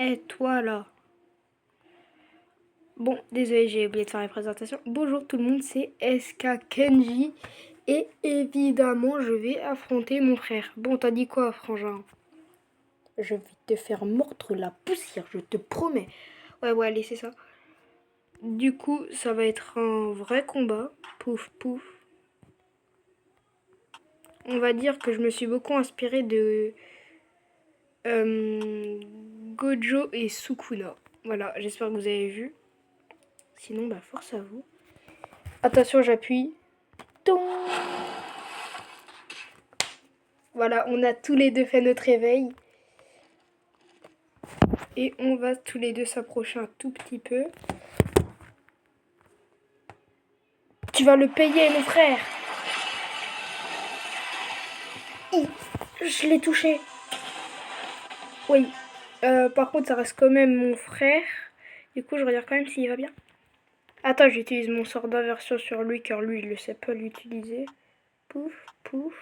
Eh, toi là. Bon, désolé, j'ai oublié de faire la présentation. Bonjour tout le monde, c'est SK Kenji. Et évidemment, je vais affronter mon frère. Bon, t'as dit quoi, frangin? Je vais te faire mordre la poussière, je te promets. Ouais, allez, c'est ça. Du coup, ça va être un vrai combat. Pouf, pouf. On va dire que je me suis beaucoup inspiré de Gojo et Sukuna. Voilà, j'espère que vous avez vu. Sinon, bah force à vous. Attention, j'appuie. Toum. Voilà, on a tous les deux fait notre réveil. Et on va tous les deux s'approcher un tout petit peu. Tu vas le payer, mon frère. Je l'ai touché. Oui. Par contre, ça reste quand même mon frère. Du coup, je regarde quand même s'il va bien. Attends, j'utilise mon sort d'inversion sur lui, car lui, il ne sait pas l'utiliser. Pouf, pouf.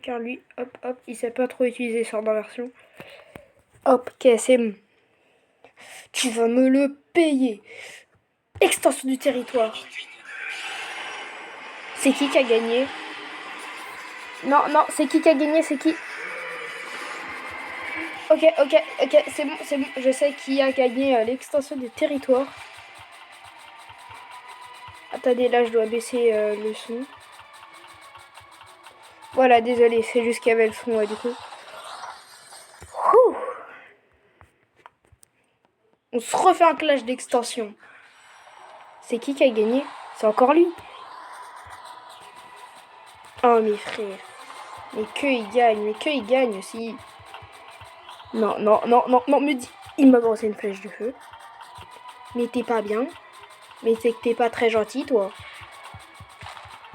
Car lui, hop, hop, il sait pas trop utiliser le sort d'inversion. Hop, ok, c'est bon. Tu vas me le payer. Extension du territoire. C'est qui a gagné? Non, c'est qui a gagné? C'est qui? Ok, c'est bon. Je sais qui a gagné l'extension du territoire. Attendez, là, je dois baisser le son. Voilà, désolé, c'est juste qu'il y avait le son, du coup. Ouh. On se refait un clash d'extension. C'est qui a gagné? C'est encore lui. Oh, mes frères. Mais que il gagne aussi. Non, me dis. Il m'a balancé une flèche de feu. Mais t'es pas bien. Mais c'est que t'es pas très gentil, toi.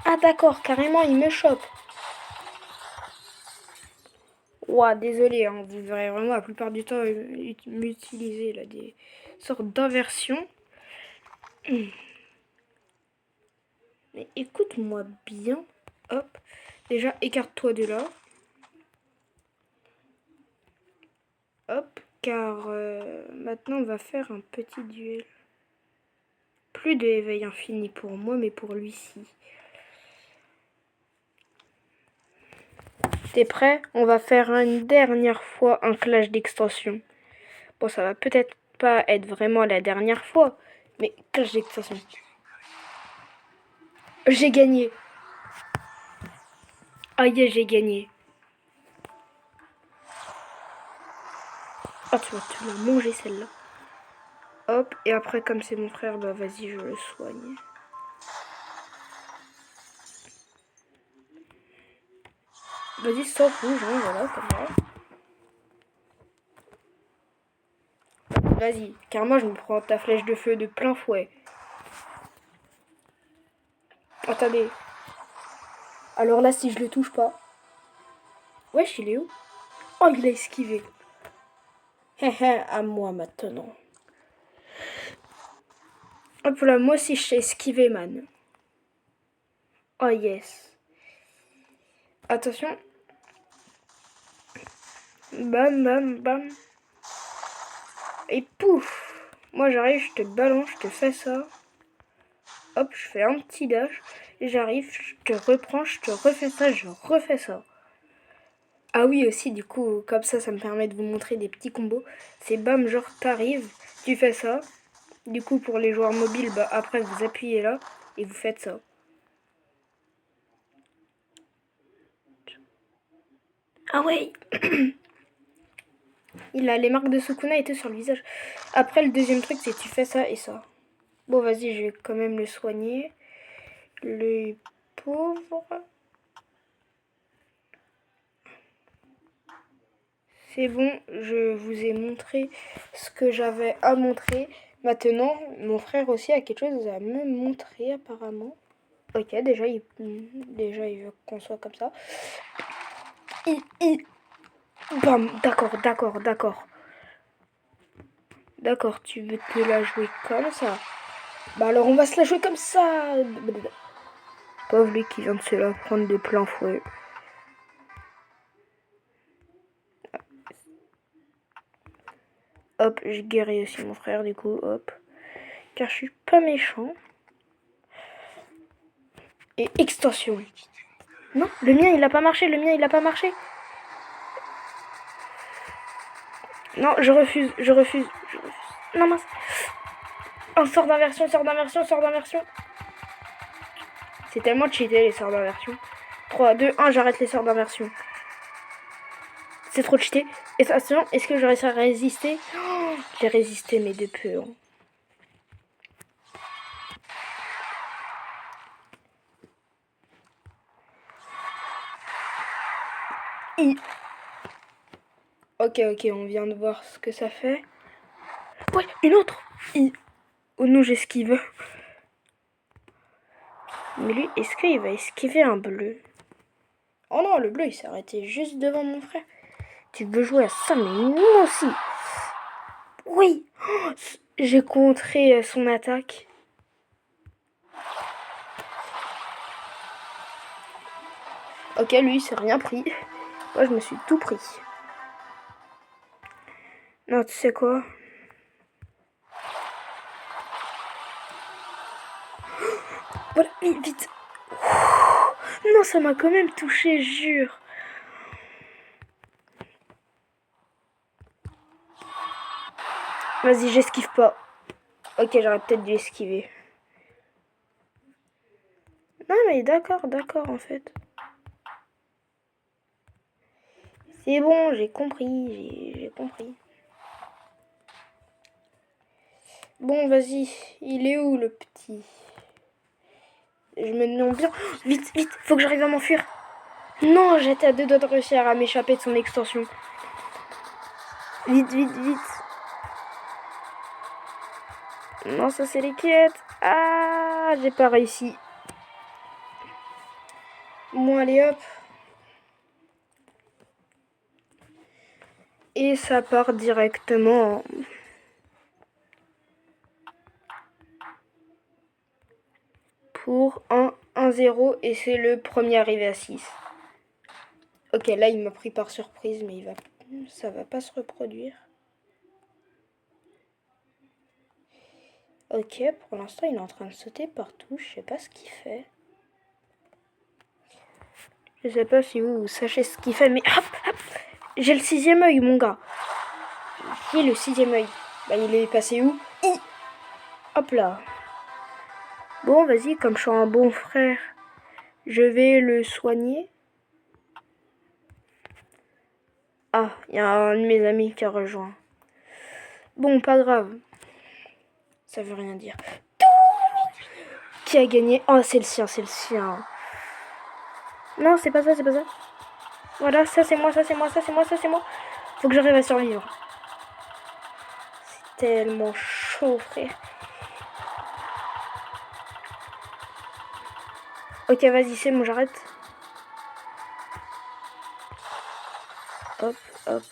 Ah d'accord, carrément, il me chope. Ouah, désolé, hein, vous verrez vraiment la plupart du temps m'utiliser là des sortes d'inversions. Mais écoute-moi bien. Hop. Déjà, écarte-toi de là. Hop, car maintenant on va faire un petit duel. Plus de éveil infini pour moi, mais pour lui-ci. T'es prêt? On va faire une dernière fois un clash d'extension. Bon, ça va peut-être pas être vraiment la dernière fois, mais clash d'extension. J'ai gagné. Aïe, j'ai gagné. Ah, tu vas te la manger celle-là. Hop, et après, comme c'est mon frère, bah vas-y, je le soigne. Vas-y, sors rouge, hein, voilà, comme ça. Vas-y, car moi je me prends ta flèche de feu de plein fouet. Attendez. Alors là, si je le touche pas. Wesh, il est où? Oh, il a esquivé. À moi maintenant. Hop là, moi aussi je sais esquiver, man. Oh yes. Attention. Bam, bam, bam. Et pouf. Moi j'arrive, je te balance, je te fais ça. Hop, je fais un petit dash. J'arrive, je te reprends, je te refais ça, je refais ça. Ah oui aussi, du coup, comme ça me permet de vous montrer des petits combos. C'est bam, genre t'arrives, tu fais ça. Du coup, pour les joueurs mobiles, bah après vous appuyez là et vous faites ça. Ah ouais. Il a les marques de Sukuna étaient sur le visage. Après, le deuxième truc, c'est tu fais ça et ça. Bon, vas-y, je vais quand même le soigner. Le pauvre. C'est bon, je vous ai montré ce que j'avais à montrer. Maintenant, mon frère aussi a quelque chose à me montrer apparemment. Ok, déjà il veut qu'on soit comme ça. Bam, d'accord. D'accord, tu veux te la jouer comme ça. Bah alors on va se la jouer comme ça. Pauvre lui qui vient de se la prendre de plein fouet. Hop, je guéris aussi mon frère du coup, hop. Car je suis pas méchant. Et extension. Non, le mien il a pas marché, le mien il a pas marché. Non, je refuse, je refuse, je refuse. Non mince. Oh, sort d'inversion, sort d'inversion, sort d'inversion. C'est tellement cheaté les sorts d'inversion. 3, 2, 1, j'arrête les sorts d'inversion. C'est trop cheaté. Et attention, est-ce que je réussi à résister? Oh, j'ai résisté mais de peu. Hein. Ok, on vient de voir ce que ça fait. Ouais, une autre. Oh non, j'esquive. Mais lui, est-ce qu'il va esquiver un bleu? Oh non, le bleu, il s'est arrêté juste devant mon frère. Tu veux jouer à ça, mais moi aussi. Oui. Oh, j'ai contré son attaque. Ok, lui, il s'est rien pris. Moi, je me suis tout pris. Non, tu sais quoi? Voilà, vite. Non, ça m'a quand même touché, jure. Vas-y, j'esquive pas. Ok, j'aurais peut-être dû esquiver. Non, mais d'accord, en fait. C'est bon, j'ai compris, j'ai compris. Bon, vas-y, il est où le petit? Je me demande bien. Vite, vite, faut que j'arrive à m'enfuir. Non, j'étais à deux doigts de réussir à m'échapper de son extension. Vite, vite, vite. Non, ça c'est les quêtes. Ah, j'ai pas réussi. Bon, allez hop. Et ça part directement. Pour un 1-0 et c'est le premier arrivé à 6. Ok, là il m'a pris par surprise, mais ça va pas se reproduire. Ok, pour l'instant il est en train de sauter partout, je sais pas ce qu'il fait. Je sais pas si vous sachez ce qu'il fait, mais hop, hop. J'ai le 6e œil, mon gars. Qui est le 6e œil? Bah, il est passé où? Hop là. Bon, vas-y, comme je suis un bon frère, je vais le soigner. Ah, il y a un de mes amis qui a rejoint. Bon, pas grave. Ça veut rien dire. Qui a gagné? Oh, c'est le sien, c'est le sien. Non, c'est pas ça, c'est pas ça. Voilà, ça c'est moi, ça c'est moi, ça c'est moi, ça c'est moi. Faut que j'arrive à survivre. C'est tellement chaud, frère. Ok, vas-y, c'est bon, j'arrête. Hop, hop.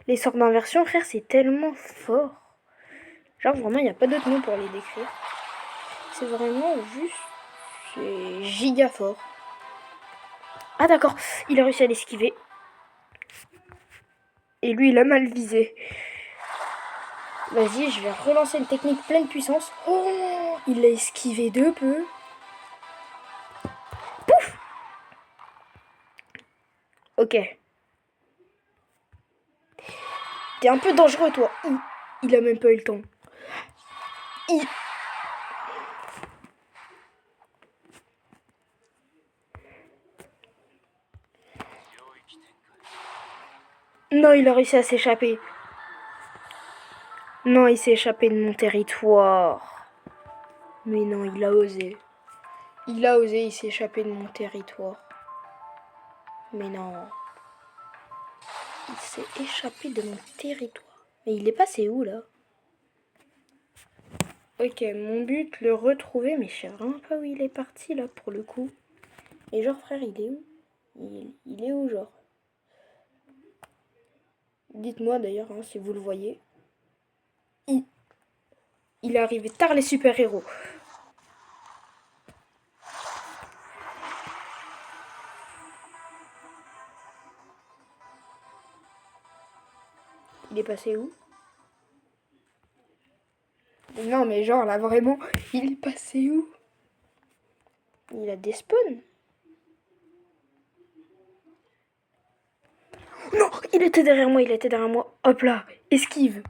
Les sorts d'inversion, frère, c'est tellement fort. Genre, vraiment, il n'y a pas d'autre mot pour les décrire. C'est vraiment juste... C'est giga fort. Ah d'accord, il a réussi à l'esquiver. Et lui, il a mal visé. Vas-y, je vais relancer une technique pleine puissance. Oh, il l'a esquivé de peu. Pouf. Ok. T'es un peu dangereux, toi. Il a même pas eu le temps. Non, il a réussi à s'échapper. Non, il s'est échappé de mon territoire. Mais non, il a osé. Il a osé, il s'est échappé de mon territoire. Mais non. Il s'est échappé de mon territoire. Mais il est passé où, là? Ok, mon but, le retrouver, mais je sais vraiment pas où il est parti, là, pour le coup. Et genre, frère, il est où? Il est où, genre? Dites-moi, d'ailleurs, hein, si vous le voyez. Il est arrivé tard, les super-héros. Il est passé où? Non, mais genre, là, vraiment, il est passé où? Il a des spawns. Non, il était derrière moi, il était derrière moi. Hop là, esquive.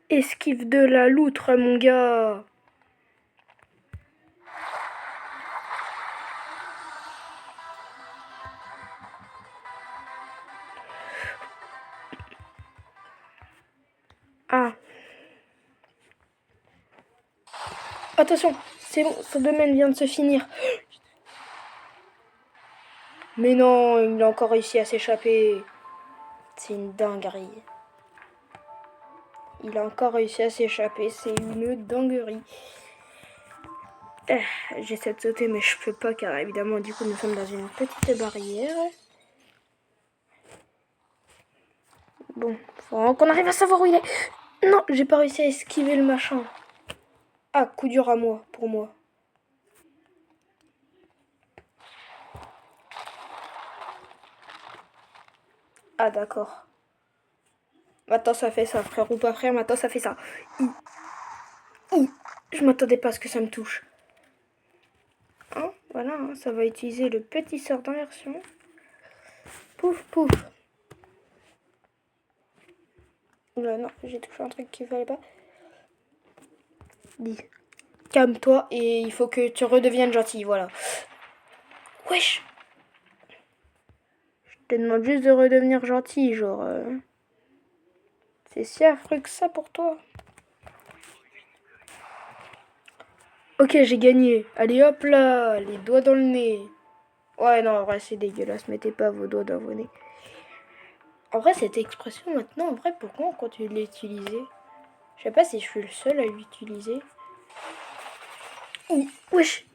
Esquive de la loutre, mon gars. Ah. Attention, c'est bon, ce domaine vient de se finir. Mais non, il a encore réussi à s'échapper. C'est une dinguerie. Il a encore réussi à s'échapper, c'est une dinguerie. J'essaie de sauter, mais je peux pas, car évidemment, du coup, nous sommes dans une petite barrière. Bon, faut qu'on arrive à savoir où il est. Non, j'ai pas réussi à esquiver le machin. Ah, coup dur à moi, pour moi. Ah, d'accord. Maintenant, ça fait ça, frère ou pas frère, maintenant, ça fait ça. Je m'attendais pas à ce que ça me touche. Hein, voilà, hein, ça va utiliser le petit sort d'inversion. Pouf, pouf. Oula, non, j'ai touché un truc qu'il fallait pas. Dis. Calme-toi et il faut que tu redeviennes gentil, voilà. Wesh. Je te demande juste de redevenir gentil, genre... C'est si affreux que ça pour toi. Ok, j'ai gagné. Allez hop là, les doigts dans le nez. Ouais, non, en vrai, c'est dégueulasse. Mettez pas vos doigts dans vos nez. En vrai, cette expression, maintenant, en vrai, pourquoi on continue de l'utiliser? Je sais pas si je suis le seul à l'utiliser. Wesh.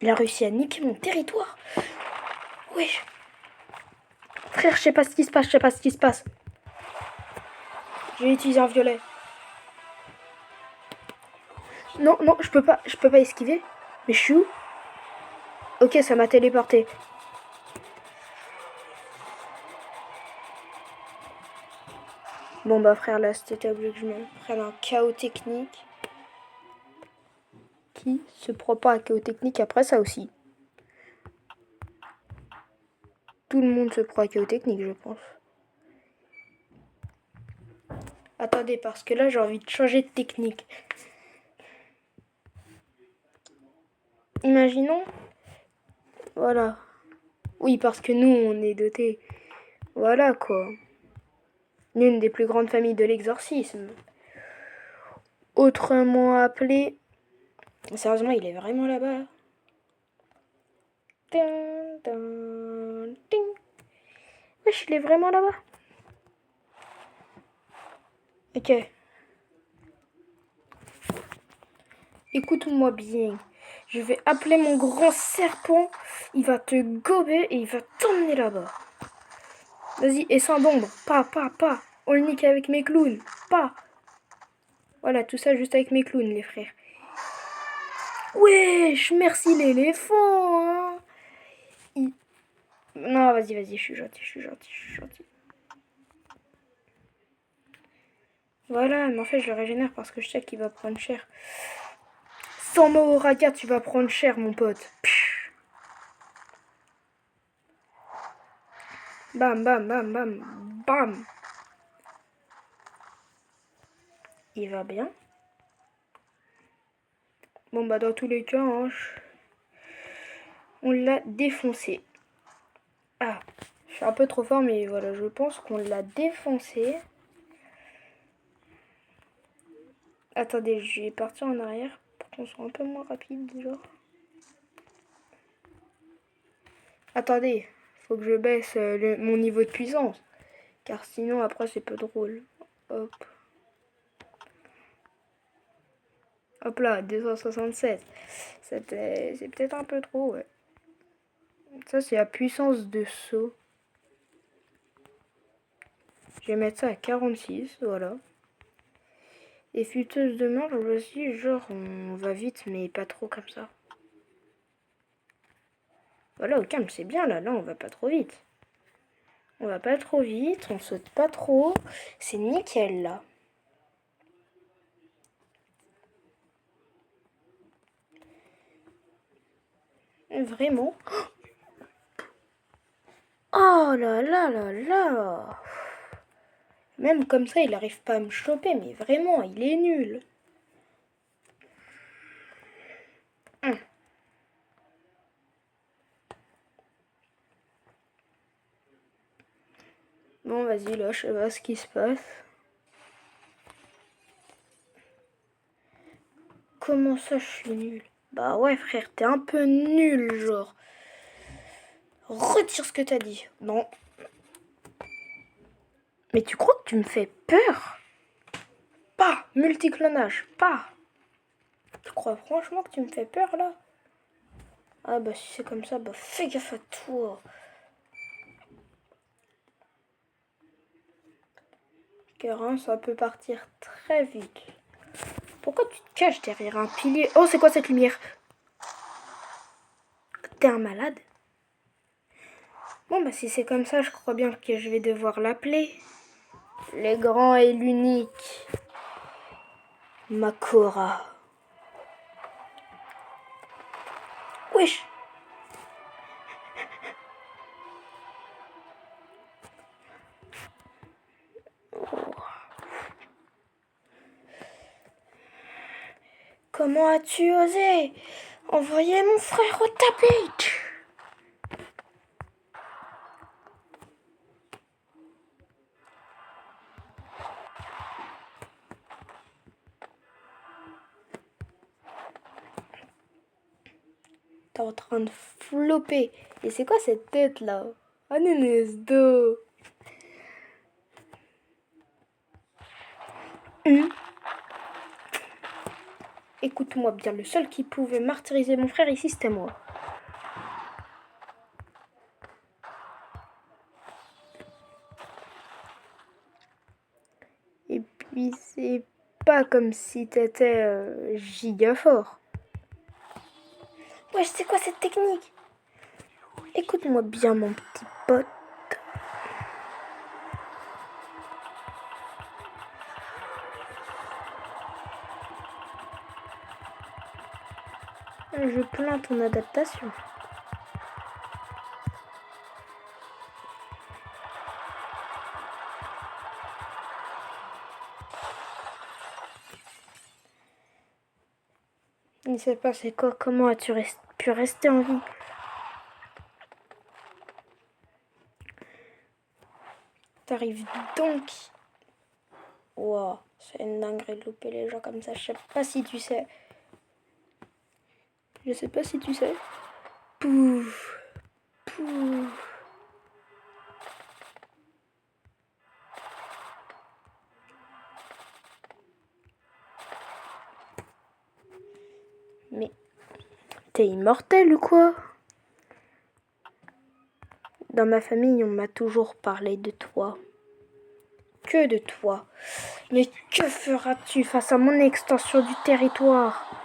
Il a réussi à niquer mon territoire. Wesh. Frère, je sais pas ce qui se passe, je sais pas ce qui se passe. J'ai utilisé un violet. Non, non, je peux pas esquiver. Mais je suis où? Ok, ça m'a téléporté. Bon bah frère, là c'était obligé que je me prenne un chaos technique. Qui se prend pas un chaos technique après ça aussi? Tout le monde se prend un chaos technique, je pense. Attendez, parce que là j'ai envie de changer de technique. Imaginons. Voilà. Oui, parce que nous on est dotés. Voilà quoi. L'une des plus grandes familles de l'exorcisme. Autrement appelé. Sérieusement, il est vraiment là-bas. Wesh, il est vraiment là-bas. Ok. Écoute-moi bien. Je vais appeler mon grand serpent. Il va te gober et il va t'emmener là-bas. Vas-y, et sans d'ombre. Pas. On le nique avec mes clowns. Pas. Voilà, tout ça juste avec mes clowns, les frères. Wesh, merci l'éléphant. Hein. Non, vas-y, je suis gentil. Voilà, mais en fait, je le régénère parce que je sais qu'il va prendre cher. Sans mot au raga, tu vas prendre cher, mon pote. Bam. Il va bien. Bon, bah, dans tous les cas, hein, on l'a défoncé. Ah, je suis un peu trop fort, mais voilà, je pense qu'on l'a défoncé. Attendez, je vais partir en arrière pour qu'on soit un peu moins rapide, genre. Attendez, faut que je baisse mon niveau de puissance. Car sinon, après, c'est peu drôle. Hop. Hop là, 267. C'est peut-être un peu trop, ouais. Ça, c'est la puissance de saut. Je vais mettre ça à 46, voilà. Et futeuse de marge aussi, genre, on va vite, mais pas trop comme ça. Voilà, au calme, c'est bien, là, on va pas trop vite. On va pas trop vite, on saute pas trop. C'est nickel, là. Vraiment. Oh là là là là. Même comme ça, il n'arrive pas à me choper, mais vraiment, il est nul. Bon, vas-y, là, je sais pas ce qui se passe. Comment ça, je suis nul? Bah ouais, frère, t'es un peu nul, genre. Retire ce que t'as dit. Non. Mais tu crois que tu me fais peur? Pas multiclonage, pas. Tu crois franchement que tu me fais peur, là? Ah bah si c'est comme ça, bah fais gaffe à toi. Car hein, ça peut partir très vite. Pourquoi tu te caches derrière un pilier? Oh, c'est quoi cette lumière? T'es un malade? Bon bah si c'est comme ça, je crois bien que je vais devoir l'appeler. Le grand et l'unique. Makora. Wesh. Comment as-tu osé envoyer mon frère au tapis? T'es en train de flopper. Et c'est quoi cette tête là? Ah nénès d'eau. Écoute-moi bien, le seul qui pouvait martyriser mon frère ici, c'était moi. Et puis c'est pas comme si t'étais giga fort. Wesh, c'est quoi cette technique? Écoute-moi bien, mon petit pote. Je plains ton adaptation. Il s'est passé quoi? Comment as-tu pu rester en vie? T'arrives donc. Wow, c'est une dinguerie de louper les gens comme ça. Je sais pas si tu sais. Je sais pas si tu sais. Pouf. Pouf. Mais t'es immortel ou quoi? Dans ma famille, on m'a toujours parlé de toi. Que de toi. Mais que feras-tu face à mon extension du territoire?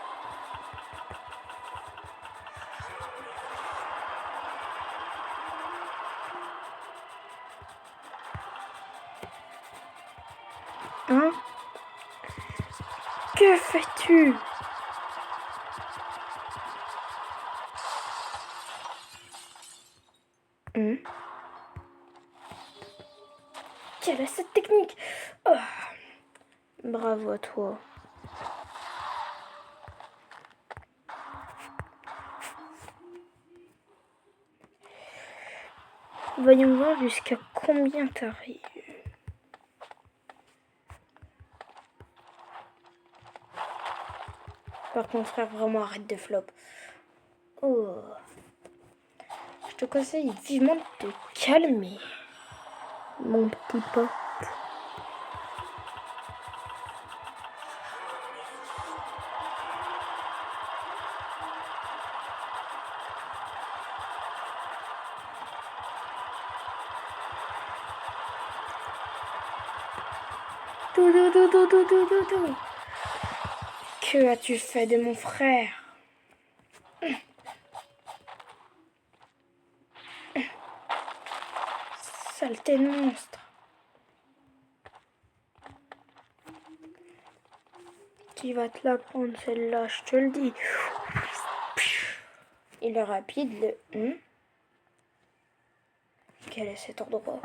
Hein? Que fais-tu? Quelle est cette technique? Oh. Bravo à toi. Voyons voir jusqu'à combien t'arrives. Par contre, frère, vraiment arrête de flop. Oh. Je te conseille vivement de te calmer, mon petit pote. Doudou. Que as-tu fait de mon frère? Saleté de monstre. Tu vas te la prendre celle-là, je te le dis. Il est rapide, le... Quel est cet endroit?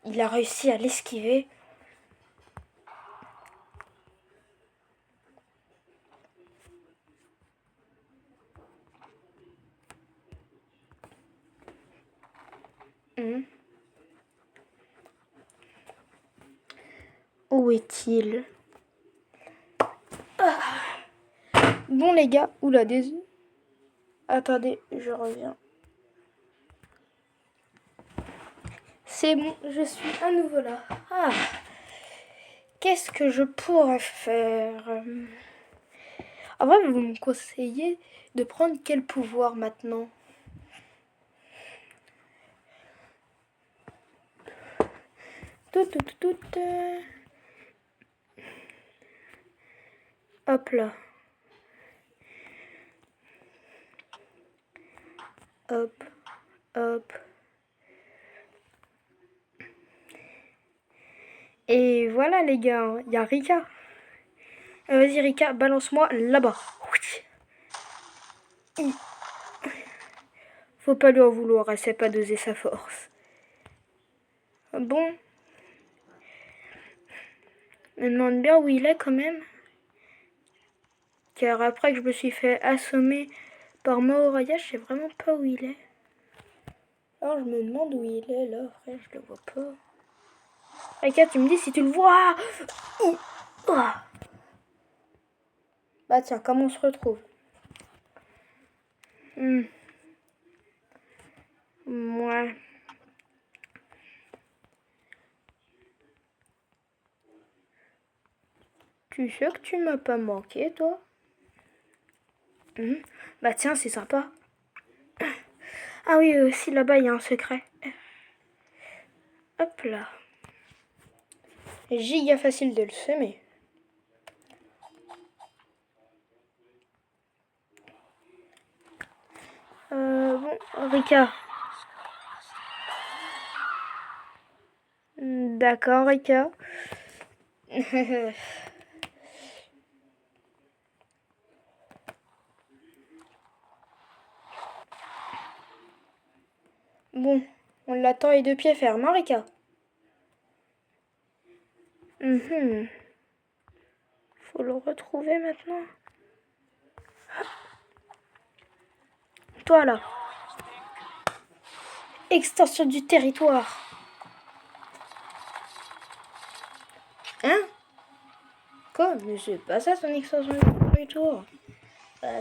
Il a réussi à l'esquiver. Où est-il? Bon les gars, oula, désolé. Attendez, je reviens. C'est bon, je suis à nouveau là. Ah, qu'est-ce que je pourrais faire? En vrai, vous me conseillez de prendre quel pouvoir maintenant? Hop là. Hop, hop. Et voilà les gars, il y a Rika. Vas-y Rika, balance-moi là-bas. Faut pas lui en vouloir, elle sait pas doser sa force. Bon. Je me demande bien où il est quand même. Car après que je me suis fait assommer par Mahoraya, je sais vraiment pas où il est. Alors je me demande où il est là, frère, je le vois pas. Rika, tu me dis si tu le vois. Bah tiens, comment on se retrouve? Ouais. Tu sais que tu m'as pas manqué, toi? Bah tiens, c'est sympa. Ah oui, aussi là-bas, il y a un secret. Hop là. Giga facile de le semer. Bon, Rika. D'accord, Rika. Bon, on l'attend les deux pieds fermes, hein, Rika? Faut le retrouver maintenant. Toi là. Extension du territoire. Hein? Quoi? Mais c'est pas ça son extension du territoire.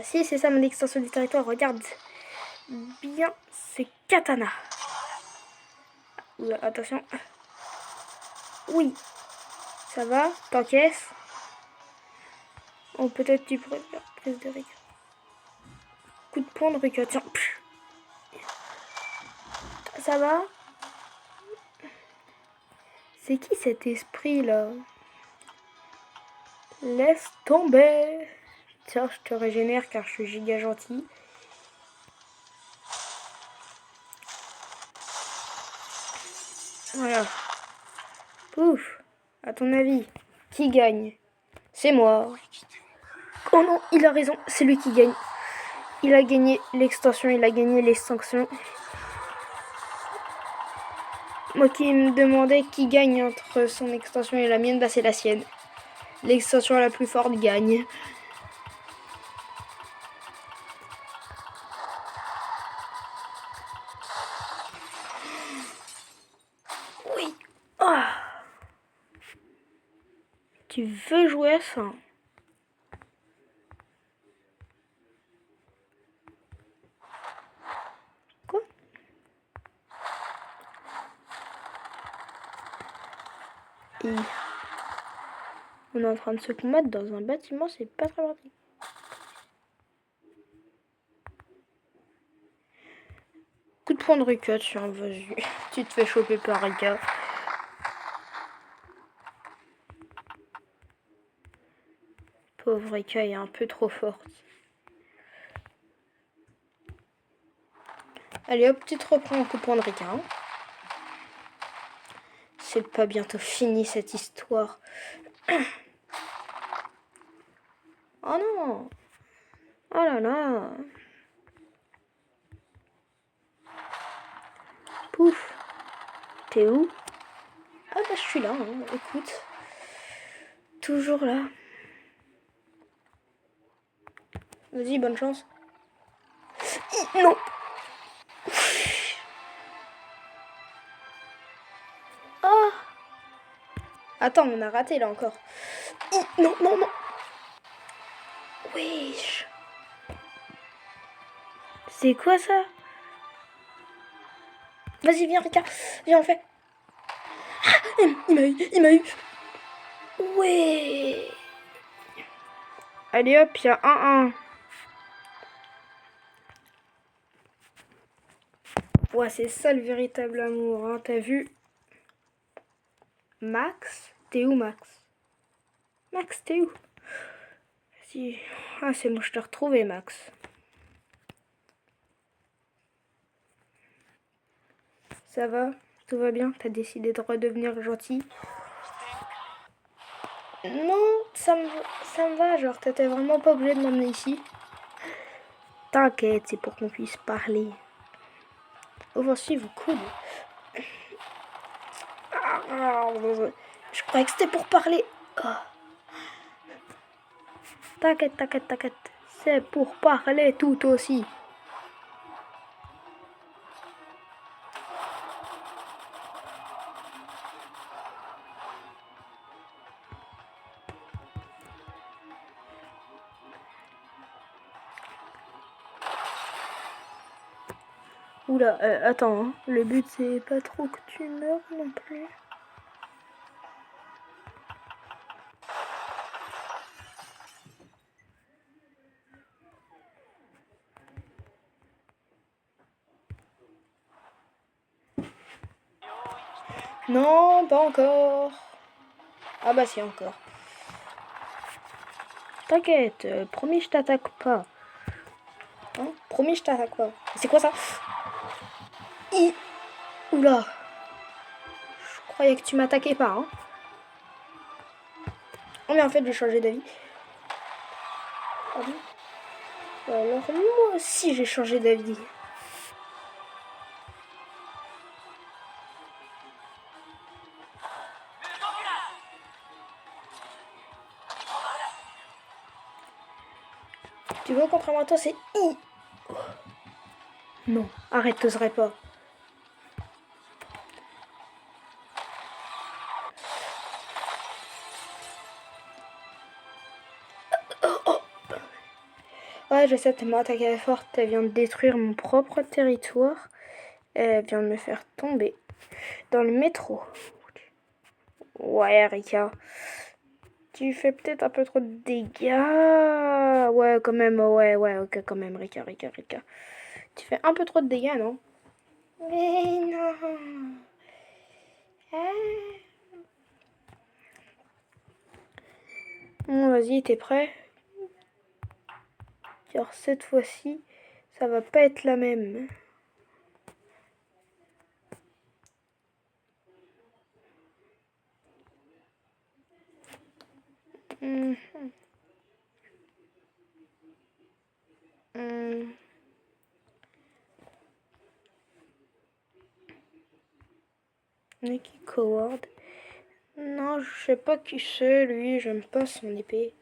Si, c'est ça mon extension du territoire. Regarde. Bien, c'est katana. Attention. Oui. Ça va? T'encaisses? Oh, peut-être tu pourrais faire prise de Rika. Coup de poing de Rika. Tiens. Ça va? C'est qui cet esprit là? Laisse tomber. Tiens, je te régénère car je suis giga gentil. Voilà. Pouf. À ton avis, qui gagne? C'est moi. Oh non, il a raison, c'est lui qui gagne. Il a gagné l'extension, il a gagné les sanctions. Moi qui me demandais qui gagne entre son extension et la mienne, bah c'est la sienne. L'extension la plus forte gagne. Oui. Oh. Tu veux jouer à ça? Quoi? Et on est en train de se combattre dans un bâtiment, c'est pas très pratique. Coup de poing de Rika, tiens, vas-y. Tu te fais choper par Rika. Pauvre Rika est un peu trop forte. Allez hop, tu te reprends en coupant de Rika. Hein. C'est pas bientôt fini cette histoire. Oh non! Oh là là! Pouf! T'es où? Ah bah je suis là, hein. Écoute. Toujours là. Vas-y, bonne chance. Non! Oh! Attends, on a raté là encore. Non, non, non! Wesh! C'est quoi ça? Vas-y, viens, Rika. Viens, on fait. Ah, il m'a eu, il m'a eu. Ouais. Allez hop, il y a 1-1. Ouais, c'est ça le véritable amour, hein. T'as vu? Max? T'es où, Max? Max, t'es où? Vas-y. Ah, c'est bon, je t'ai retrouvé, Max. Ça va? Tout va bien? T'as décidé de redevenir gentil? Non, ça me va, genre, t'étais vraiment pas obligé de m'emmener ici. T'inquiète, c'est pour qu'on puisse parler. Offensive ou coude? Je croyais que c'était pour parler. Oh. T'inquiète, t'inquiète, t'inquiète. C'est pour parler tout aussi. Oula, attends, hein. Le but c'est pas trop que tu meurs non plus. Non, pas encore. Ah bah si, encore. T'inquiète, promis je t'attaque pas. Hein, promis je t'attaque pas. C'est quoi ça? Oula. Je croyais que tu m'attaquais pas, hein. Oh mais en fait j'ai changé d'avis. Pardon. Alors moi aussi j'ai changé d'avis. Tu vois, contrairement à toi, c'est I. Non, arrête, t'oserais pas. Ouais, je sais, tellement attaquée forte, elle vient de détruire mon propre territoire. Elle vient de me faire tomber dans le métro. Ouais, Rika. Tu fais peut-être un peu trop de dégâts. Ouais, quand même, ouais, ok, quand même, Rika. Tu fais un peu trop de dégâts, non? Mais non. Ah. Bon, vas-y, t'es prêt? Car cette fois-ci, ça va pas être la même. Mmh. Nicky Coward. Non, je sais pas qui c'est, lui, j'aime pas son épée.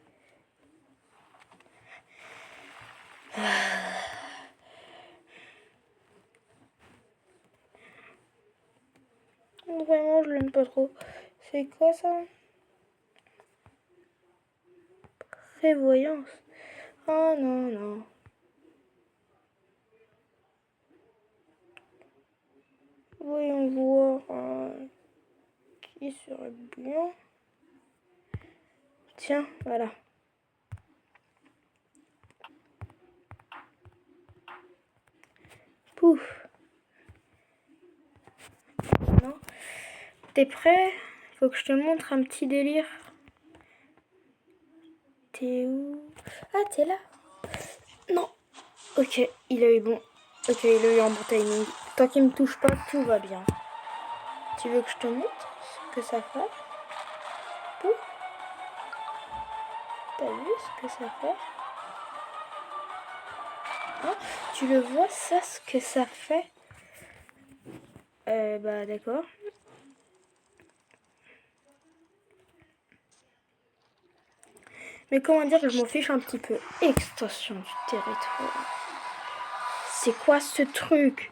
Vraiment, je l'aime pas trop. C'est quoi ça? Prévoyance. Oh non, non. Voyons voir qui serait bien. Tiens, voilà. Pouf. Non. T'es prêt? Faut que je te montre un petit délire. T'es où? Ah, t'es là? Non. Ok, il a eu bon. Ok, il a eu un bon timing. Tant qu'il me touche pas, tout va bien. Tu veux que je te montre ce que ça fait? Pouf. T'as vu ce que ça fait? Hein? Tu le vois, ça, ce que ça fait? Bah d'accord. Mais comment dire, je m'en fiche un petit peu. Extension du territoire. C'est quoi ce truc?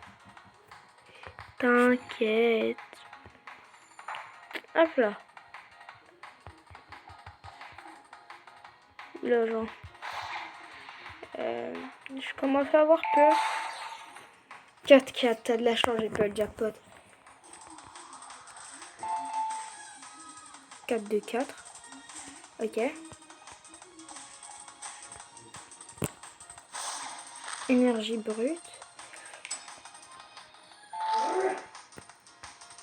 T'inquiète. Hop là. Là, genre. Je commence à avoir peur. 4-4, t'as de la chance, j'ai pas le jackpot. 4-2-4. Ok. Énergie brute.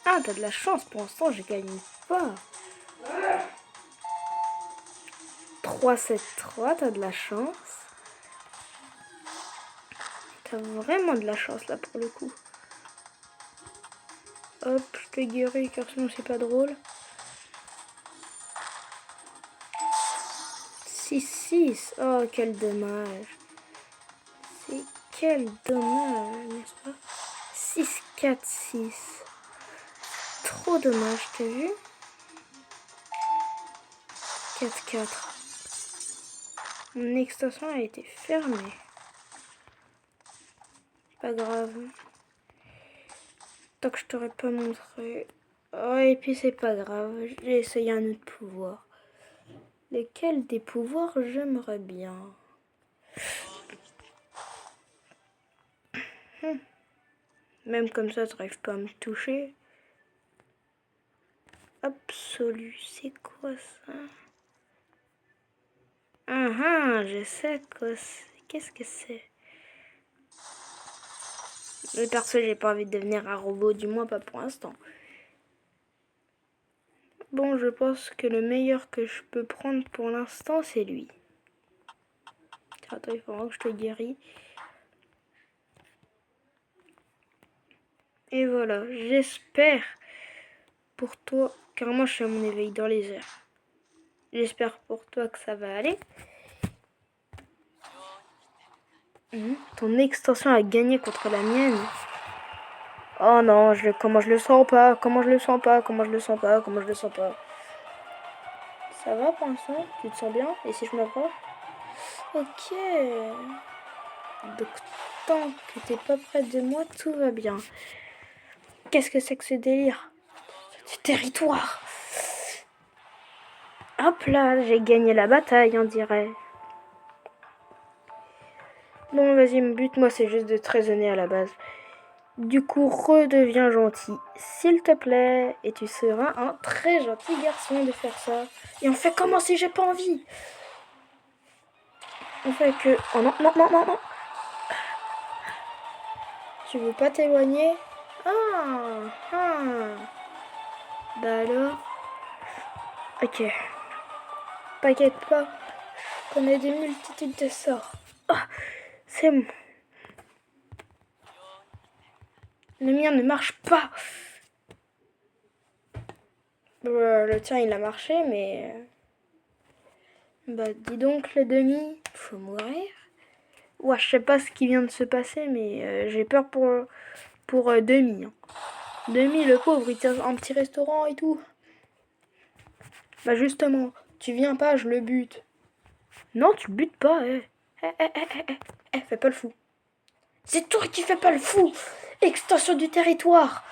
Ah, t'as de la chance, pour l'instant, je gagne pas. 3-7-3, t'as de la chance. T'as vraiment de la chance, là, pour le coup. Hop, je te guéris, car sinon, c'est pas drôle. 6-6. Oh, quel dommage. C'est quel dommage, n'est-ce pas? 6-4-6. Trop dommage, t'as vu? 4-4. Mon extension a été fermée. Pas grave. Tant que je t'aurais pas montré. Oh, et puis c'est pas grave. J'ai essayé un autre pouvoir. Lequel des pouvoirs j'aimerais bien? Même comme ça, t'arrives pas à me toucher. Absolu, c'est quoi ça? Ah, je sais quoi c'est. Qu'est-ce que c'est? Mais perso, j'ai pas envie de devenir un robot, du moins pas pour l'instant. Bon, je pense que le meilleur que je peux prendre pour l'instant, c'est lui. Attends, il faudra que je te guéris. Et voilà, j'espère pour toi, car moi je fais mon éveil dans les airs. J'espère pour toi que ça va aller. Ton extension a gagné contre la mienne. Oh non, comment je le sens pas, comment je le sens pas, comment je le sens pas, comment je le sens pas. Ça va pour l'instant? Tu te sens bien? Et si je m'approche? Ok. Donc tant que t'es pas près de moi, tout va bien. Qu'est-ce que c'est que ce délire? Du territoire. Hop là, j'ai gagné la bataille, on dirait. Bon, vas-y, bute-moi, c'est juste de te raisonner à la base. Du coup, redeviens gentil, s'il te plaît, et tu seras un très gentil garçon de faire ça. Et on fait comment si j'ai pas envie? On fait que... Oh non, non, non, non, non. Tu veux pas t'éloigner? Ah. Bah alors... Ok. T'inquiète pas, je connais des multitudes de sorts. Oh, c'est bon. Le mien ne marche pas. Le tien, il a marché, mais... Bah, dis donc, le demi, faut mourir. Ouais, je sais pas ce qui vient de se passer, mais j'ai peur pour Demi. Hein. Demi, le pauvre, il tient un petit restaurant et tout. Bah justement, tu viens pas, je le bute. Non, tu butes pas, fais pas le fou. C'est toi qui fais pas le fou. Extension du territoire.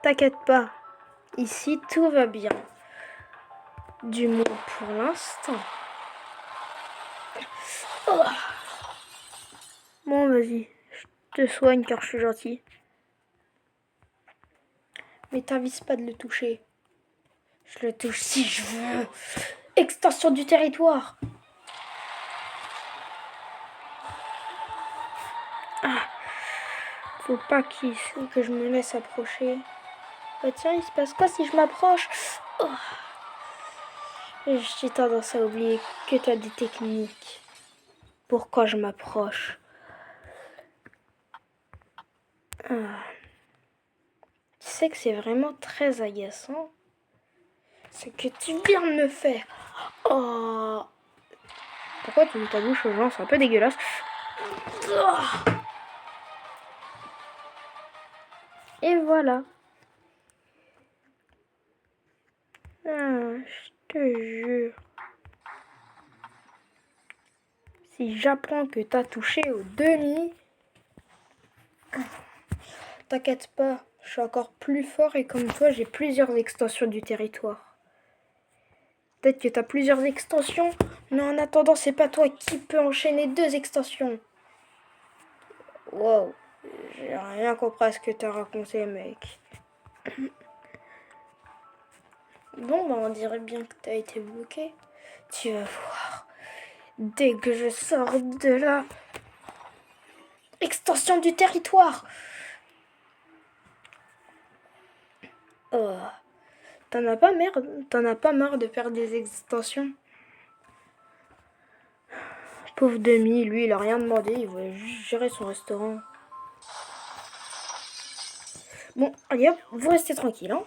T'inquiète pas, ici tout va bien. Du moins pour l'instant. Oh. Bon, vas-y, je te soigne car je suis gentil. Mais t'avises pas de le toucher. Je le touche si je veux. Extension du territoire. Ah. Faut pas que je me laisse approcher. Bah tiens, il se passe quoi si je m'approche? Oh. J'ai tendance à oublier que t'as des techniques. Pourquoi je m'approche? Ah. Tu sais que c'est vraiment très agaçant. C'est que tu viens de me faire. Oh. Pourquoi tu mets ta bouche aux gens? C'est un peu dégueulasse. Oh. Et voilà. Ah, je te jure. Si j'apprends que t'as touché au demi, t'inquiète pas, je suis encore plus fort et comme toi, j'ai plusieurs extensions du territoire. Peut-être que t'as plusieurs extensions, mais en attendant, c'est pas toi qui peux enchaîner 2 extensions. Wow, j'ai rien compris à ce que t'as raconté, mec. Bon, bah on dirait bien que t'as été bloqué. Tu vas voir. Dès que je sors de là. Extension du territoire. Oh. T'en as pas marre de faire des extensions? Pauvre Demi, lui, il a rien demandé, il voulait juste gérer son restaurant. Bon, allez hop, vous restez tranquille, hein.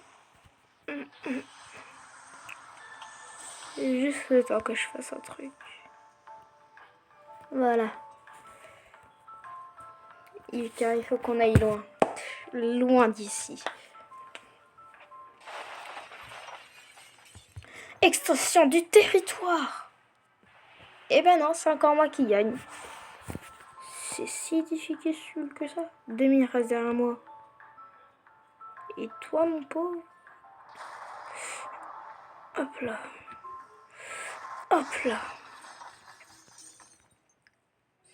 Juste le temps que je fasse un truc. Voilà. Car il faut qu'on aille loin. Loin d'ici. Extension du territoire. Eh ben non, c'est encore moi qui gagne. C'est si difficile que ça. Demi reste derrière moi. Et toi, mon pauvre? Hop là. Hop là.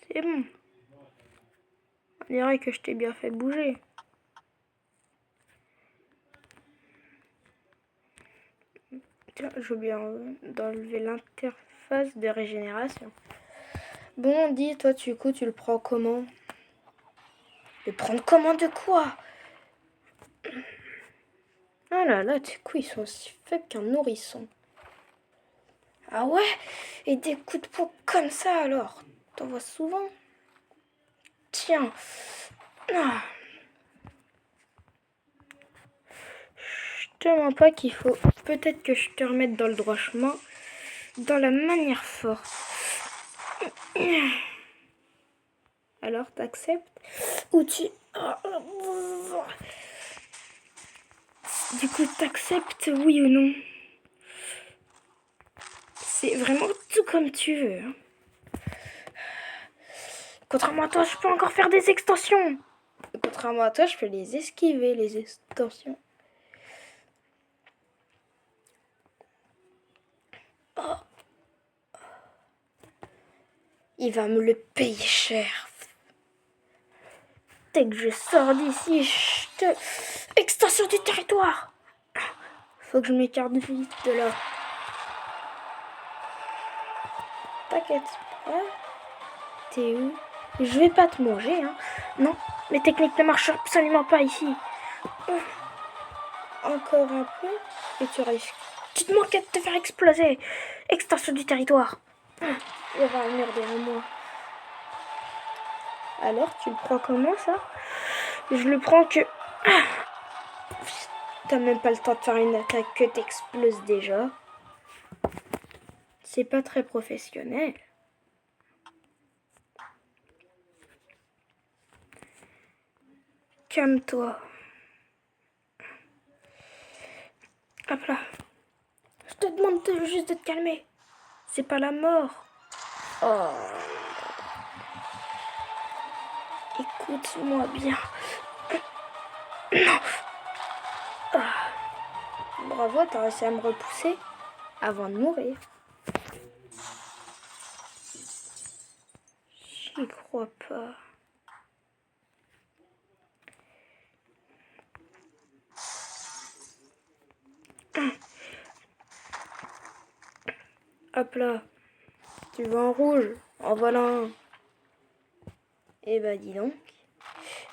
C'est bon. On dirait que je t'ai bien fait bouger. Tiens, j'ai oublié d'enlever l'interface de régénération. Bon, dis, toi, tu le prends comment? Le prendre comment de quoi? Ah là là, tes coups, ils sont aussi faibles qu'un nourrisson. Ah ouais? Et des coups de poing comme ça, alors? T'en vois souvent? Tiens. Ah. Je te mens pas qu'il faut peut-être que je te remette dans le droit chemin, dans la manière forte. Alors, t'acceptes? Ou tu... Du coup, t'acceptes, oui ou non? C'est vraiment tout comme tu veux. Hein. Contrairement à toi, je peux encore faire des extensions. Contrairement à toi, je peux les esquiver, les extensions. Oh. Il va me le payer cher. Dès que je sors d'ici, je te... Extension du territoire. Faut que je m'écarte vite de là. T'inquiète pas. T'es où? Je vais pas te manger, hein. Non, mes techniques ne marchent absolument pas ici. Encore un peu et tu risques. Tu te manques de te faire exploser. Extension du territoire. Il y avoir un mur derrière moi. Alors, tu le prends comment, ça? Je le prends que... T'as même pas le temps de faire une attaque que t'exploses déjà. C'est pas très professionnel. Calme-toi. Hop là. Je te demande juste de te calmer. C'est pas la mort. Oh. Écoute-moi bien. Non. Ah. Bravo, t'as réussi à me repousser avant de mourir. J'y crois pas. Hop là. Tu vas en rouge. En voilà un. Eh bah dis donc.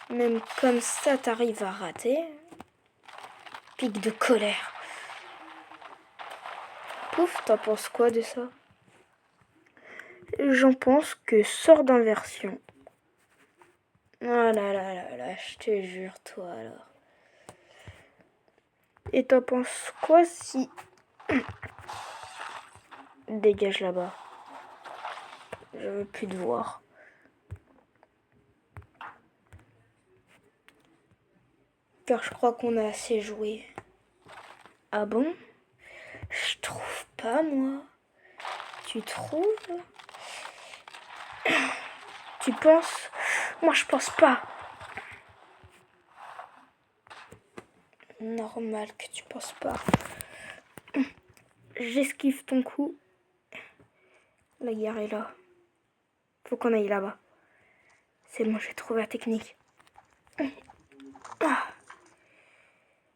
Même comme ça, t'arrives à rater. pic de colère. Pouf, t'en penses quoi de ça? J'en pense que sort d'inversion. Oh là là là là, je te jure, toi alors. Et t'en penses quoi si... Dégage là-bas. Je veux plus te voir. Car je crois qu'on a assez joué. Ah bon? Je trouve pas, moi. Tu trouves? Tu penses? Moi, je pense pas. Normal que tu penses pas. J'esquive ton coup. La gare est là. Faut qu'on aille là-bas. C'est bon, j'ai trouvé la technique. Ah.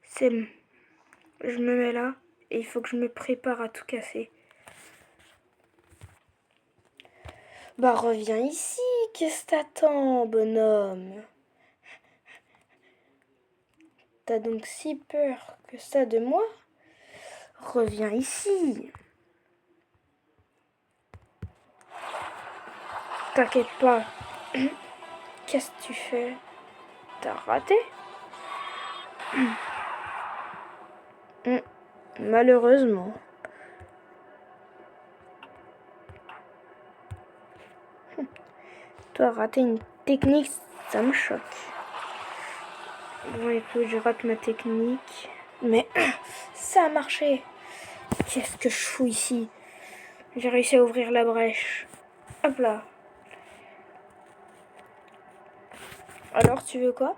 C'est bon. Je me mets là et il faut que je me prépare à tout casser. Bah reviens ici, qu'est-ce que t'attends, bonhomme? T'as donc si peur que ça de moi? Reviens ici. T'inquiète pas. Qu'est-ce que tu fais? T'as raté? Malheureusement. Toi, rater une technique, ça me choque. Bon, écoute, je rate ma technique. Mais ça a marché. Qu'est-ce que je fous ici? J'ai réussi à ouvrir la brèche. Hop là. Alors, tu veux quoi?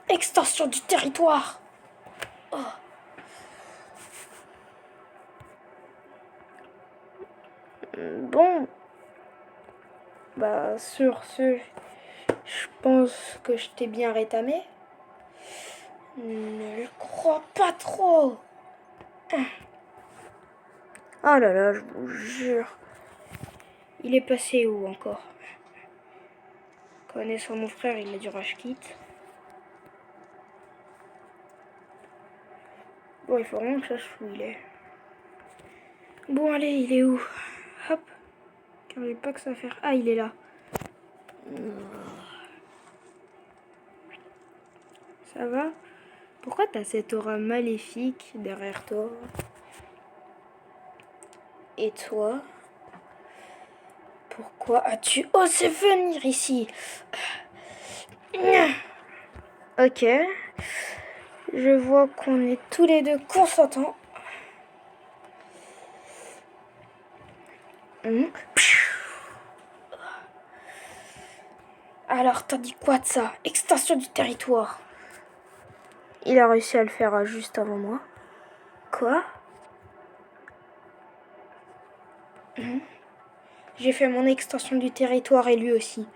Extension du territoire. Oh. Bon. Bah, sur ce, je pense que je t'ai bien rétamé. Ne le crois pas trop. Oh là là, je vous jure. Il est passé où encore? Connaissant mon frère, il a du rage quitte. Bon, il faut vraiment que je sache où il est. Bon, allez, il est où? Hop. Car j'ai pas que ça à faire. Ah, il est là. Ça va? Pourquoi t'as cette aura maléfique derrière toi? Et toi? Pourquoi as-tu osé venir ici? Ok. Je vois qu'on est tous les deux consentants. Alors, t'as dit quoi de ça? Extension du territoire. Il a réussi à le faire juste avant moi. Quoi? J'ai fait mon extension du territoire et lui aussi.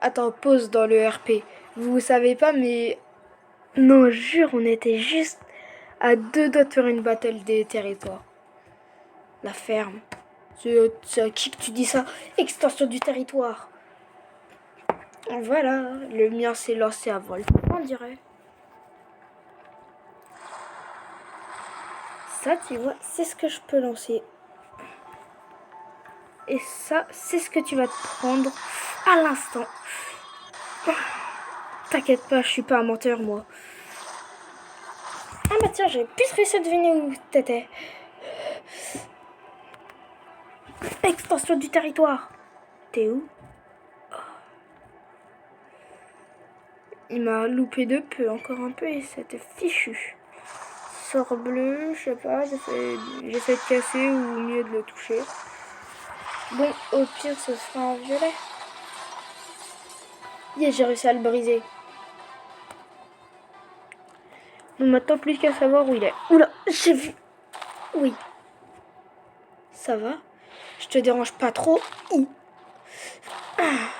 Attends, pause dans le RP. Vous savez pas, mais... Non, jure, on était juste à 2 doigts de faire une battle des territoires. La ferme. C'est à qui que tu dis ça? Extension du territoire. Voilà, le mien s'est lancé à vol, on dirait. Ça, tu vois, c'est ce que je peux lancer. Et ça, c'est ce que tu vas te prendre à l'instant. T'inquiète pas, je suis pas un menteur, moi. Ah bah tiens, j'ai plus réussi à deviner où t'étais. Extension du territoire. T'es où? Il m'a loupé de peu, encore un peu, et c'était fichu. Sort bleu, je sais pas, j'essaie de casser ou mieux de le toucher. Bon, au pire, ce sera un violet. Yeah, j'ai réussi à le briser. On m'attend plus qu'à savoir où il est. Oula, j'ai vu. Oui. Ça va? Je te dérange pas trop?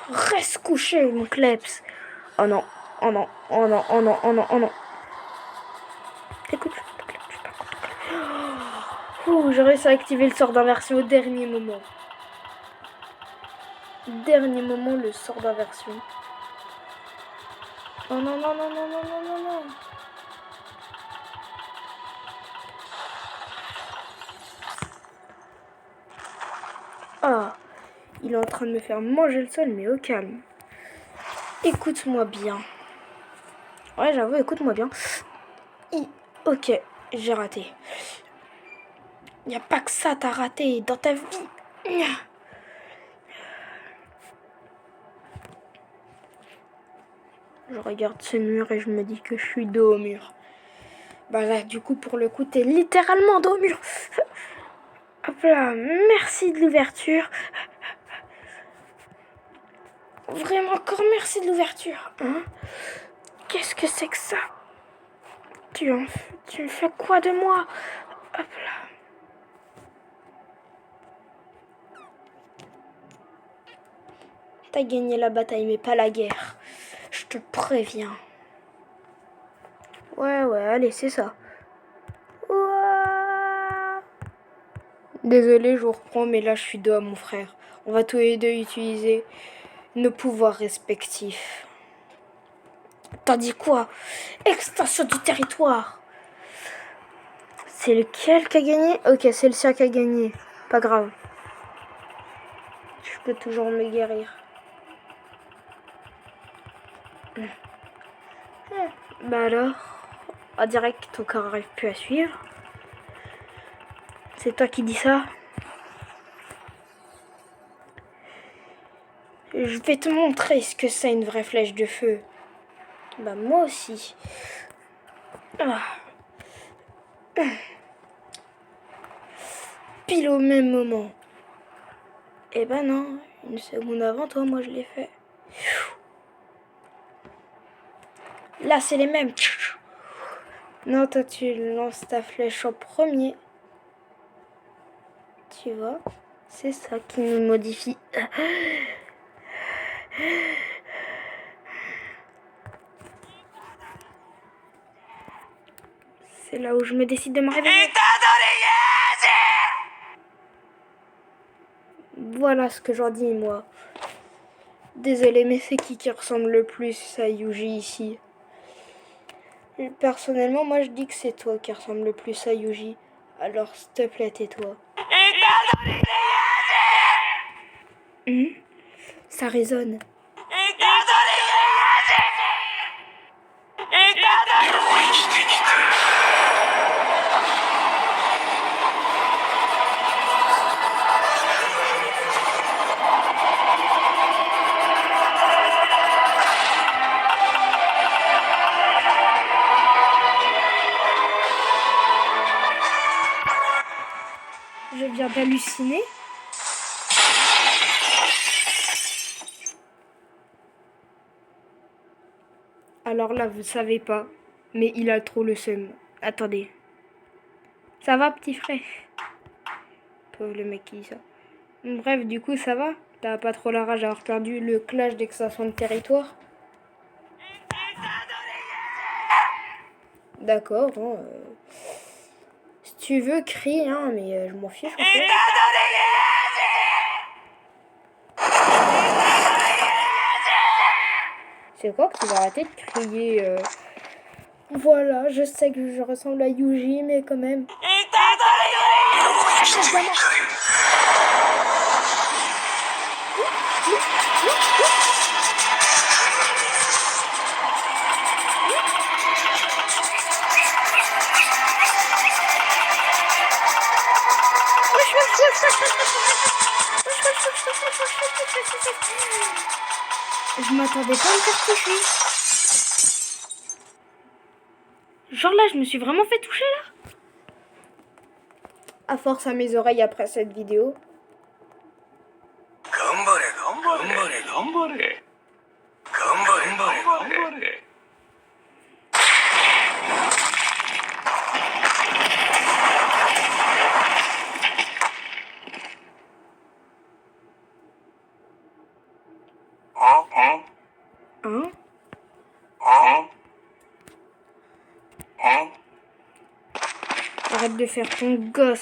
Reste couché, mon kleps. Oh non, oh non, oh non, oh non, oh non, oh non. Écoute, j'ai réussi à activer le sort d'inversion au dernier moment. Dernier moment, le sort d'inversion. Oh non, non, non, non, non, non, non, non. Ah, il est en train de me faire manger le sol, mais au calme. Écoute-moi bien. Ouais, j'avoue, écoute-moi bien. Ok, j'ai raté. Y a pas que ça, t'as raté dans ta vie. Je regarde ce mur et je me dis que je suis dos au mur. Bah là, du coup, pour le coup, t'es littéralement dos au mur. Hop là, merci de l'ouverture. Vraiment, encore merci de l'ouverture. Hein? Qu'est-ce que c'est que ça? Tu me fais quoi de moi? Hop là. T'as gagné la bataille, mais pas la guerre. Je te préviens. Ouais, allez, c'est ça. Ouah. Désolé, je vous reprends, mais là, je suis dos à mon frère. On va tous les deux utiliser nos pouvoirs respectifs. T'as dit quoi? Extension du territoire. C'est lequel qui a gagné? Ok, c'est le sien qui a gagné. Pas grave. Je peux toujours me guérir. Bah alors, on dirait que ton corps n'arrive plus à suivre. C'est toi qui dis ça? Je vais te montrer ce que c'est une vraie flèche de feu. Bah moi aussi. Ah. Pile au même moment. Eh ben non, une seconde avant toi, moi je l'ai fait. Là c'est les mêmes. Non, toi tu lances ta flèche en premier. Tu vois, c'est ça qui me modifie. C'est là où je me décide de me réveiller. Voilà ce que j'en dis, moi. Désolé, mais c'est qui ressemble le plus à Yuji ici? Personnellement, moi je dis que c'est toi qui ressemble le plus à Yuji. Alors, s'il te plaît, tais-toi. Ça résonne. Je viens d'halluciner. Alors là, vous savez pas, mais il a trop le seum. Attendez. Ça va, petit frère? Pauvre le mec qui dit ça. Bref, du coup, ça va? T'as pas trop la rage d'avoir perdu le clash d'extension de territoire? D'accord, hein, si tu veux, crie, hein, mais je m'en fiche. C'est quoi que tu vas arrêter de crier Voilà, je sais que je ressemble à Yuji, mais quand même. Je m'attendais pas à me faire toucher. Genre là, je me suis vraiment fait toucher là. À force à mes oreilles après cette vidéo. Hein? Arrête de faire ton gosse.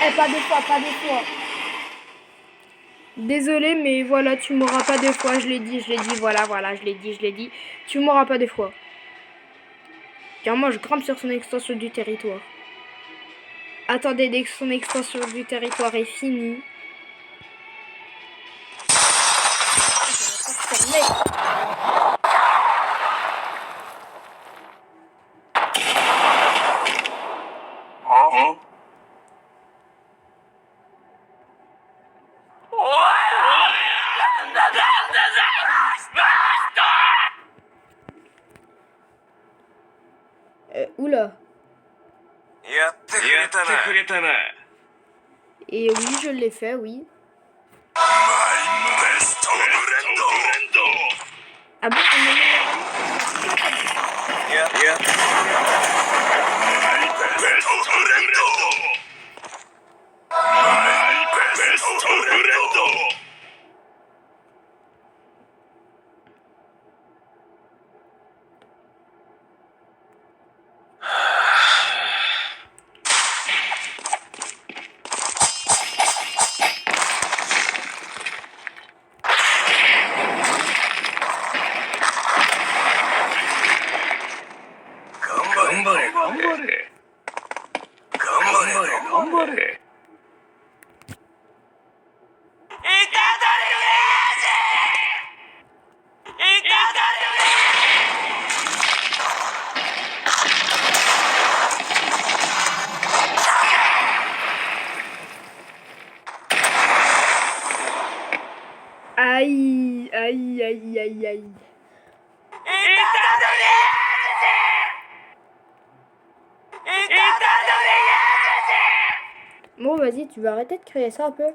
Eh, pas deux fois, pas deux fois. Désolé, mais voilà, tu m'auras pas deux fois. Je l'ai dit, voilà, je l'ai dit. Tu m'auras pas deux fois. Car moi, je grimpe sur son extension du territoire. Attendez, dès que son extension du territoire est finie. Oula. Et oui, je l'ai fait, oui. Ah bon, Aïe, aïe, aïe, aïe, aïe. Bon, vas-y, tu vas arrêter de crier ça un peu.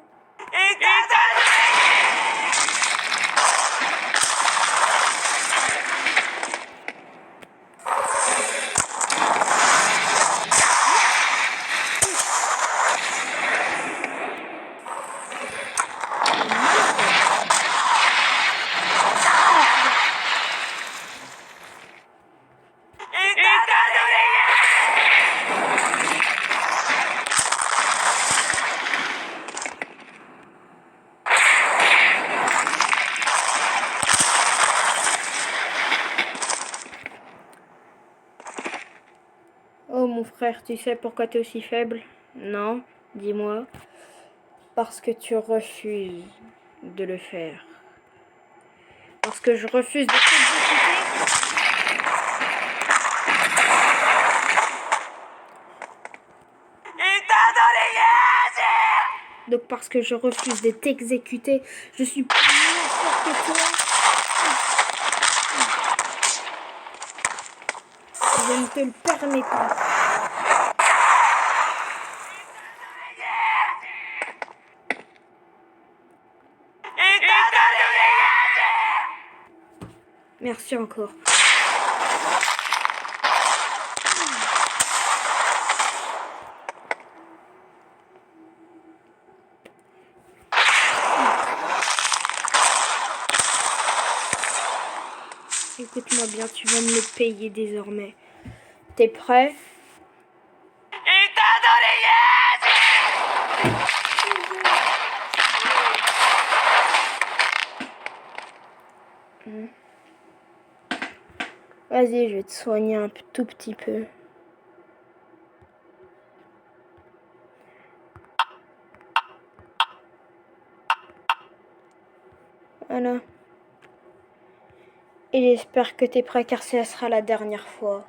Oh mon frère, tu sais pourquoi tu es aussi faible? Non, dis-moi. Parce que tu refuses de le faire. Parce que je refuse de t'exécuter. Donc parce que je refuse de t'exécuter, je suis plus fort que toi. Je ne te le permets pas. Merci encore. Écoute-moi bien, tu vas me le payer désormais. T'es prêt? Vas-y, je vais te soigner un tout petit peu. Voilà. Et j'espère que t'es prêt car ce sera la dernière fois.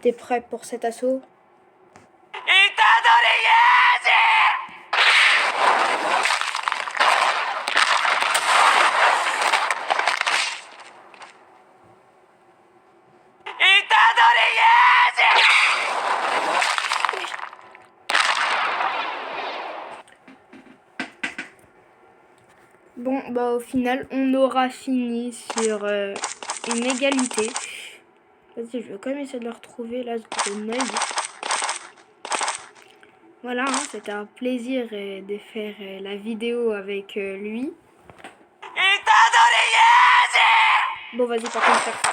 T'es prêt pour cet assaut? Bon, bah au final, on aura fini sur une égalité. Vas-y, je vais quand même essayer de le retrouver, là, ce grenouille. Voilà, hein, c'était un plaisir de faire la vidéo avec lui. Bon, vas-y, par contre, faire ça.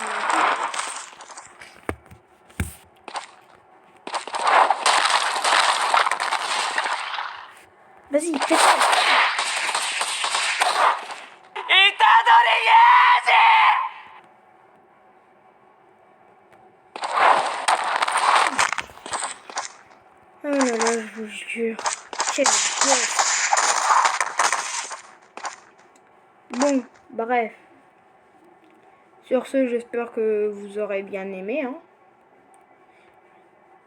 Vas-y, fais ça. Oh là là, je vous jure. Quel gosse. Bon, bref. Sur ce, j'espère que vous aurez bien aimé. Hein.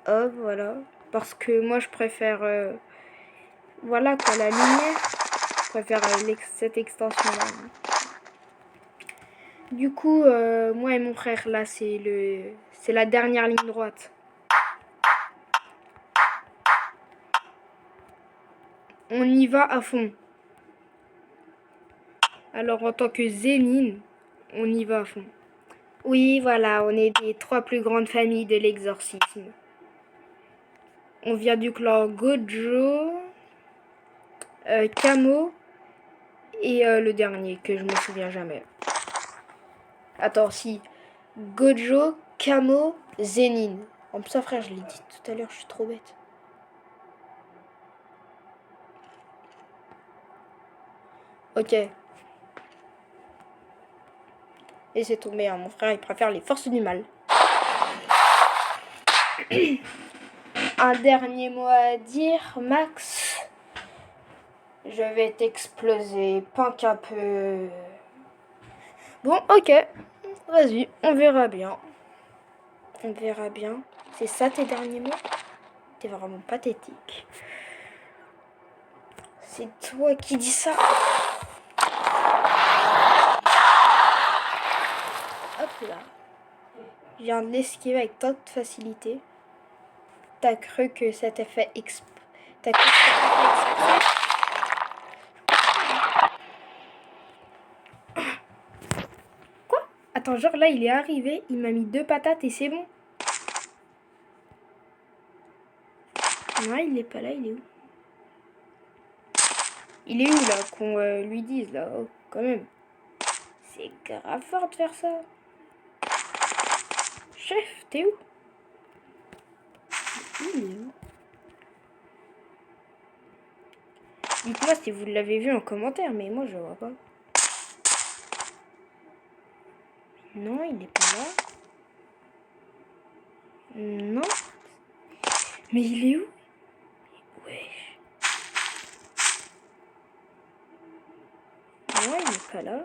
Hop, voilà. Parce que moi, je préfère... voilà quoi, la lumière. Je préfère cette extension-là. Du coup, moi et mon frère, là, c'est la dernière ligne droite. On y va à fond. Alors, en tant que Zénine, on y va à fond. Oui, voilà, on est des 3 plus grandes familles de l'exorcisme. On vient du clan Gojo, Kamo et le dernier, que je me souviens jamais. Attends, si. Gojo, Kamo, Zénine. En plus, ça, frère, je l'ai dit tout à l'heure, je suis trop bête. Ok. Et c'est tombé, hein. Mon frère, il préfère les forces du mal. Un dernier mot à dire, Max. Je vais t'exploser, punk un peu. Bon, ok. Vas-y, on verra bien. On verra bien. C'est ça tes derniers mots? T'es vraiment pathétique. C'est toi qui dis ça. Hop là. Je viens de l'esquiver avec tant de facilité. T'as cru que ça t'a fait exprès. T'as cru que ça t'a fait exprès. Quoi? Attends, genre là, il est arrivé, il m'a mis 2 patates et c'est bon. Non, il est pas là, il est où? Il est où là, qu'on lui dise là? Oh, quand même. C'est grave fort de faire ça. Chef, t'es où? Il est où? Dites-moi si vous l'avez vu en commentaire, mais moi je vois pas. Non, il est pas là. Non. Mais il est où? Wesh. Non, il est pas là.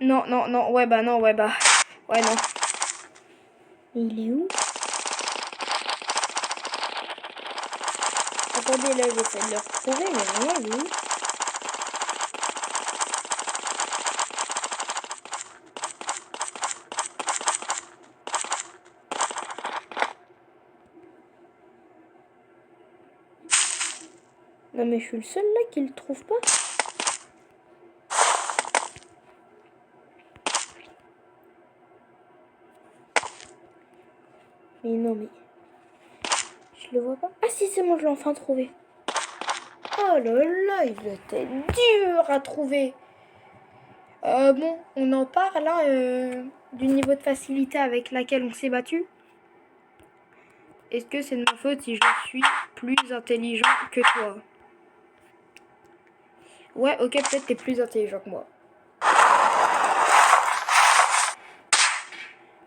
Non, non, non, ouais, bah non, ouais, bah. Ouais, non. Mais il est où? Attendez, là, j'essaie de le retrouver, mais vraiment, il est où? Non, mais je suis le seul là qui le trouve pas. Mais non, mais. Je le vois pas. Ah, si, c'est bon, je l'ai enfin trouvé. Oh là là, il était dur à trouver. Bon, on en parle hein, du niveau de facilité avec laquelle on s'est battu. Est-ce que c'est de ma faute si je suis plus intelligent que toi? Ouais, ok, peut-être t'es plus intelligent que moi.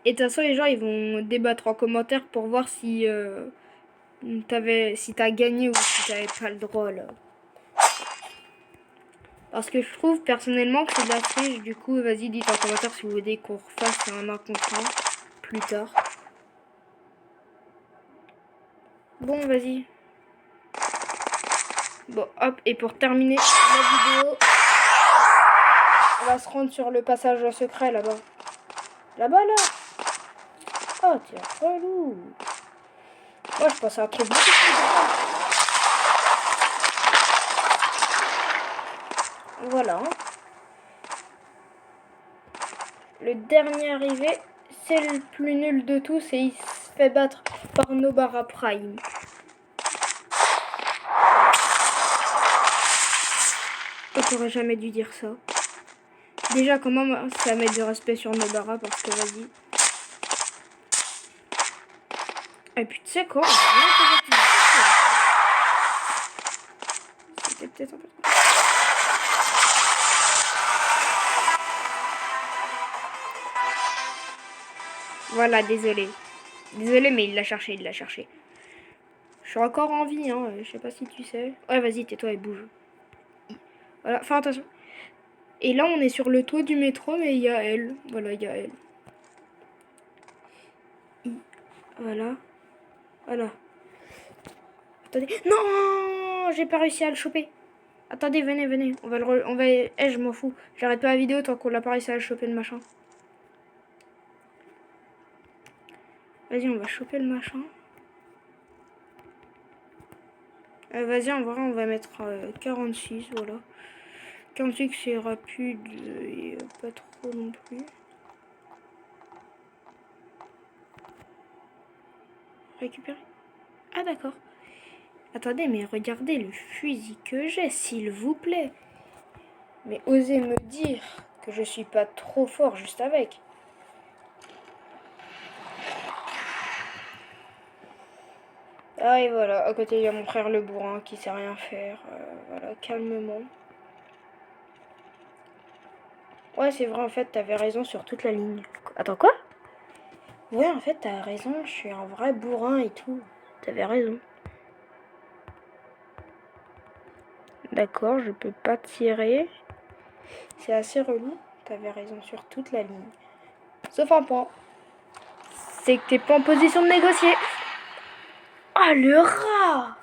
Et de toute façon, les gens, ils vont débattre en commentaire pour voir si si t'as gagné ou si t'avais pas le droit, là. Parce que je trouve, personnellement, que c'est de la triche. Du coup, vas-y, dites en commentaire si vous voulez qu'on refasse un 1 contre 1 plus tard. Bon, vas-y. Bon, hop, et pour terminer la vidéo, on va se rendre sur le passage secret, là-bas. Là-bas, là. Oh, t'es relou. Moi, je pense à un truc beaucoup plus grand. Voilà. Le dernier arrivé, c'est le plus nul de tous et il se fait battre par Nobara Prime. Oh, t'aurais jamais dû dire ça. Déjà, comment ça met du respect sur Nobara parce que vas-y. Et puis tu sais quoi, c'était peut-être un peu... Voilà, désolé. Désolé, mais il l'a cherché, il l'a cherché. Je suis encore en vie, hein. Je sais pas si tu sais. Ouais, vas-y, tais-toi et bouge. Voilà, fais attention. Et là, on est sur le toit du métro, mais il y a elle. Voilà, il y a elle. Voilà. Voilà. Attendez. Non, j'ai pas réussi à le choper. Attendez, venez, venez. On va le... On va... je m'en fous. J'arrête pas la vidéo tant qu'on l'a pas réussi à le choper, le machin. Vas-y, on va choper le machin. Vas-y, en vrai, on va mettre 46, voilà. 46, c'est rapide et pas trop non plus. Récupérer. Ah, d'accord. Attendez, mais regardez le fusil que j'ai, s'il vous plaît. Mais osez me dire que je suis pas trop fort juste avec. Ah, et voilà, à côté il y a mon frère le bourrin qui sait rien faire. Voilà, calmement. Ouais, c'est vrai, en fait, t'avais raison sur toute la ligne. Attends, quoi? Ouais, en fait, t'as raison, je suis un vrai bourrin et tout. T'avais raison. D'accord, je peux pas tirer. C'est assez relou. T'avais raison sur toute la ligne. Sauf un point. C'est que t'es pas en position de négocier. Ah, le rat!